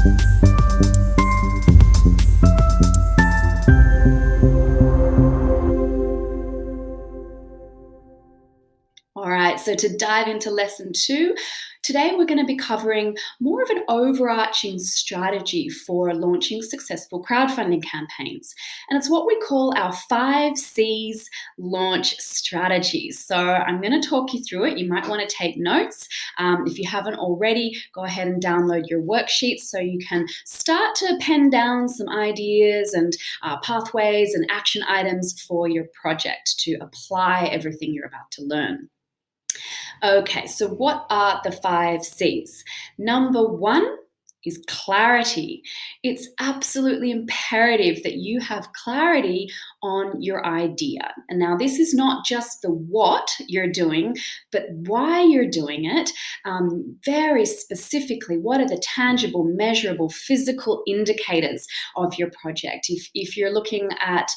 All right, so to dive into lesson 2, today we're going to be covering more of an overarching strategy for launching successful crowdfunding campaigns. And it's what we call our 5 C's launch strategies. So I'm going to talk you through it. You might want to take notes. If you haven't already, go ahead and download your worksheets so you can start to pen down some ideas and pathways and action items for your project to apply everything you're about to learn. Okay, so what are the 5 C's? Number 1 is clarity. It's absolutely imperative that you have clarity on your idea. And now this is not just the what you're doing, but why you're doing it. Very specifically, what are the tangible, measurable, physical indicators of your project? If you're looking at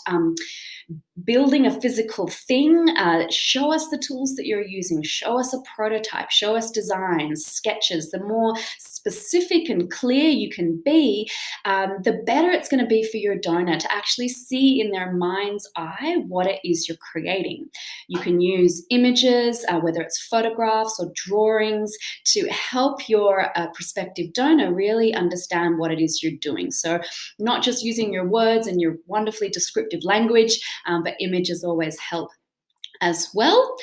building a physical thing, show us the tools that you're using, show us a prototype, show us designs, sketches. The more specific and clear you can be, the better it's going to be for your donor to actually see in their mind's eye what it is you're creating. You can use images, whether it's photographs or drawings, to help your prospective donor really understand what it is you're doing. So not just using your words and your wonderfully descriptive language, but images always help as well.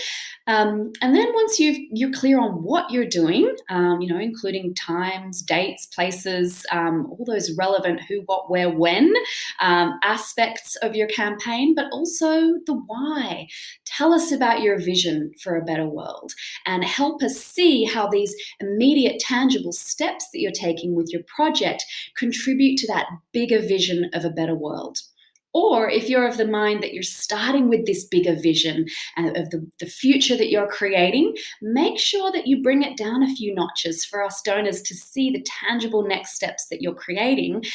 And then once you're clear on what you're doing, including times, dates, places, all those relevant who, what, where, when aspects of your campaign, but also the why. Tell us about your vision for a better world and help us see how these immediate tangible steps that you're taking with your project contribute to that bigger vision of a better world. Or if you're of the mind that you're starting with this bigger vision of the future that you're creating, make sure that you bring it down a few notches for us donors to see the tangible next steps that you're creating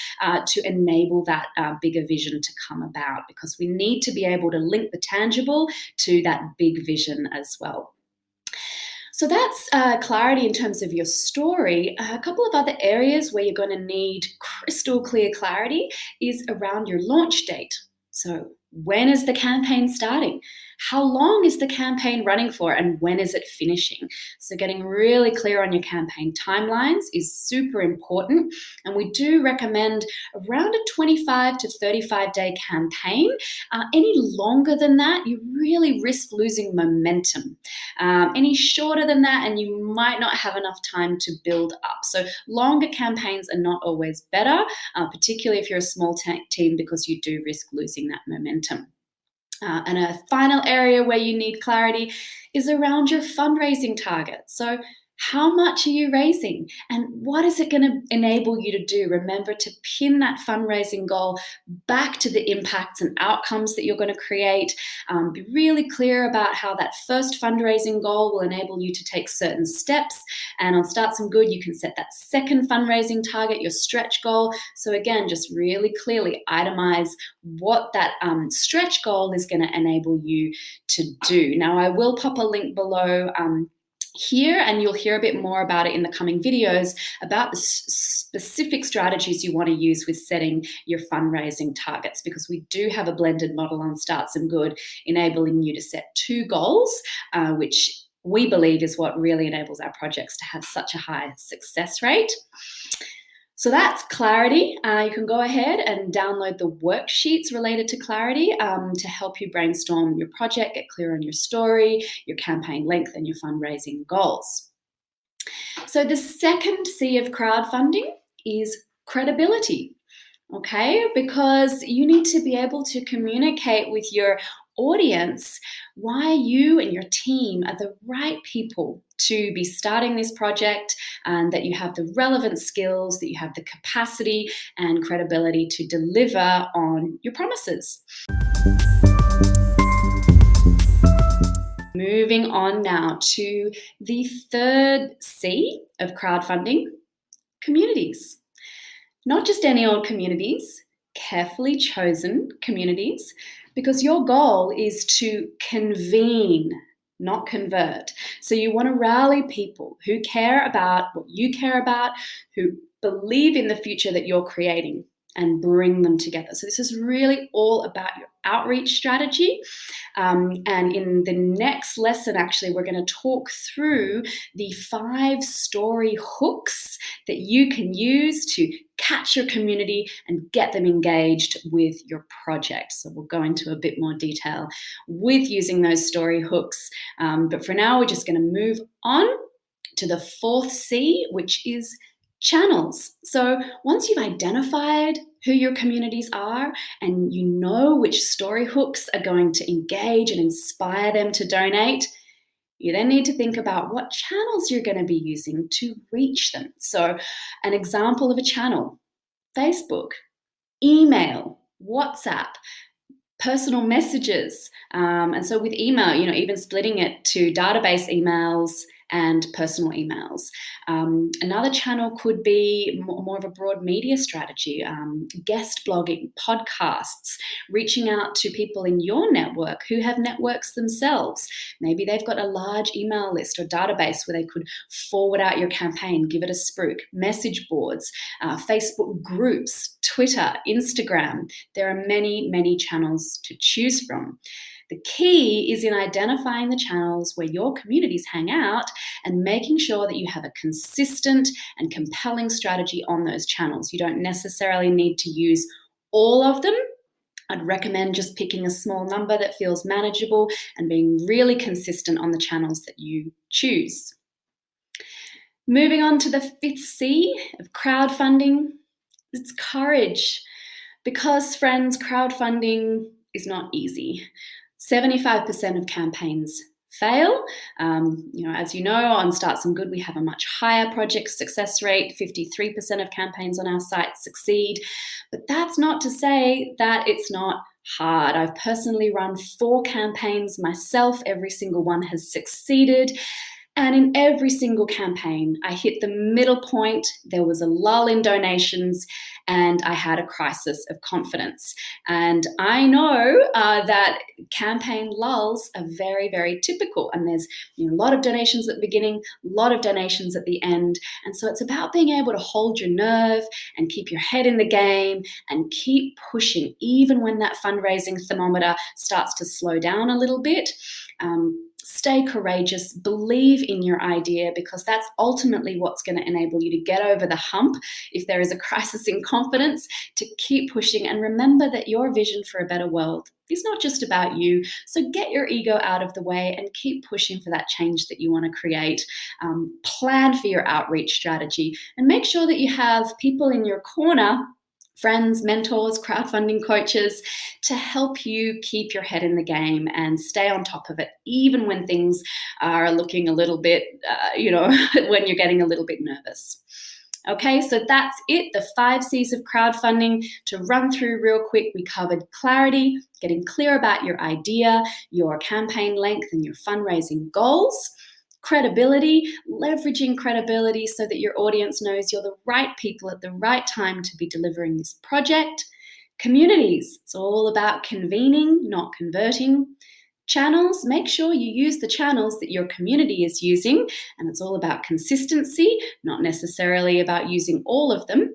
to enable that bigger vision to come about, because we need to be able to link the tangible to that big vision as well. So that's clarity in terms of your story. A couple of other areas where you're going to need crystal clear clarity is around your launch date. So when is the campaign starting? How long is the campaign running for, and when is it finishing? So getting really clear on your campaign timelines is super important, and we do recommend around a 25 to 35 day campaign. Any longer than that, you really risk losing momentum. Any shorter than that, and you might not have enough time to build up. So longer campaigns are not always better, particularly if you're a small team, because you do risk losing that momentum. And a final area where you need clarity is around your fundraising target. So how much are you raising, and what is it going to enable you to do? Remember to pin that fundraising goal back to the impacts and outcomes that you're going to create. Be really clear about how that first fundraising goal will enable you to take certain steps. And on Start Some Good, you can set that second fundraising target, your stretch goal. So again, just really clearly itemize what that stretch goal is going to enable you to do. Now, I will pop a link below here, and you'll hear a bit more about it in the coming videos about the specific strategies you want to use with setting your fundraising targets, because we do have a blended model on Start Some Good, enabling you to set 2 goals, which we believe is what really enables our projects to have such a high success rate. So that's clarity. You can go ahead and download the worksheets related to clarity to help you brainstorm your project, get clear on your story, your campaign length, and your fundraising goals. So the second C of crowdfunding is credibility, okay? Because you need to be able to communicate with your audience why you and your team are the right people to be starting this project, and that you have the relevant skills, that you have the capacity and credibility to deliver on your promises. Moving on now to the third C of crowdfunding, communities. Not just any old communities, carefully chosen communities, because your goal is to convene, not convert. So you want to rally people who care about what you care about, who believe in the future that you're creating, and bring them together. So this is really all about your outreach strategy. And in the next lesson, actually, we're going to talk through the 5 story hooks that you can use to catch your community and get them engaged with your project. So we'll go into a bit more detail with using those story hooks. But for now, we're just going to move on to the 4th C, which is channels. So once you've identified who your communities are and you know which story hooks are going to engage and inspire them to donate, you then need to think about what channels you're going to be using to reach them. So an example of a channel: Facebook, email, WhatsApp, personal messages. And so with email, even splitting it to database emails and personal emails. Another channel could be more of a broad media strategy, guest blogging, podcasts, reaching out to people in your network who have networks themselves. Maybe they've got a large email list or database where they could forward out your campaign, give it a spruik. Message boards, Facebook groups, Twitter, Instagram. There are many, many channels to choose from. The key is in identifying the channels where your communities hang out and making sure that you have a consistent and compelling strategy on those channels. You don't necessarily need to use all of them. I'd recommend just picking a small number that feels manageable and being really consistent on the channels that you choose. Moving on to the 5th C of crowdfunding, it's courage. Because, friends, crowdfunding is not easy. 75% of campaigns fail. As you know, on Start Some Good, we have a much higher project success rate. 53% of campaigns on our site succeed. But that's not to say that it's not hard. I've personally run 4 campaigns myself. Every single one has succeeded. And in every single campaign, I hit the middle point. There was a lull in donations and I had a crisis of confidence. And I know that campaign lulls are very, very typical. And there's a lot of donations at the beginning, a lot of donations at the end. And so it's about being able to hold your nerve and keep your head in the game and keep pushing, even when that fundraising thermometer starts to slow down a little bit. Stay courageous, believe in your idea, because that's ultimately what's going to enable you to get over the hump if there is a crisis in confidence, to keep pushing. And remember that your vision for a better world is not just about you. So get your ego out of the way and keep pushing for that change that you want to create. Plan for your outreach strategy and make sure that you have people in your corner, friends, mentors, crowdfunding coaches, to help you keep your head in the game and stay on top of it, even when things are looking a little bit, when you're getting a little bit nervous. Okay, so that's it, the 5 C's of crowdfunding. To run through real quick, we covered clarity, getting clear about your idea, your campaign length, and your fundraising goals. Credibility, leveraging credibility so that your audience knows you're the right people at the right time to be delivering this project. Communities, it's all about convening, not converting. Channels, make sure you use the channels that your community is using, and it's all about consistency, not necessarily about using all of them.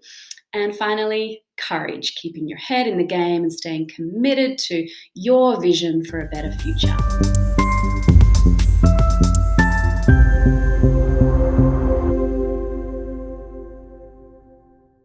And finally, courage, keeping your head in the game and staying committed to your vision for a better future.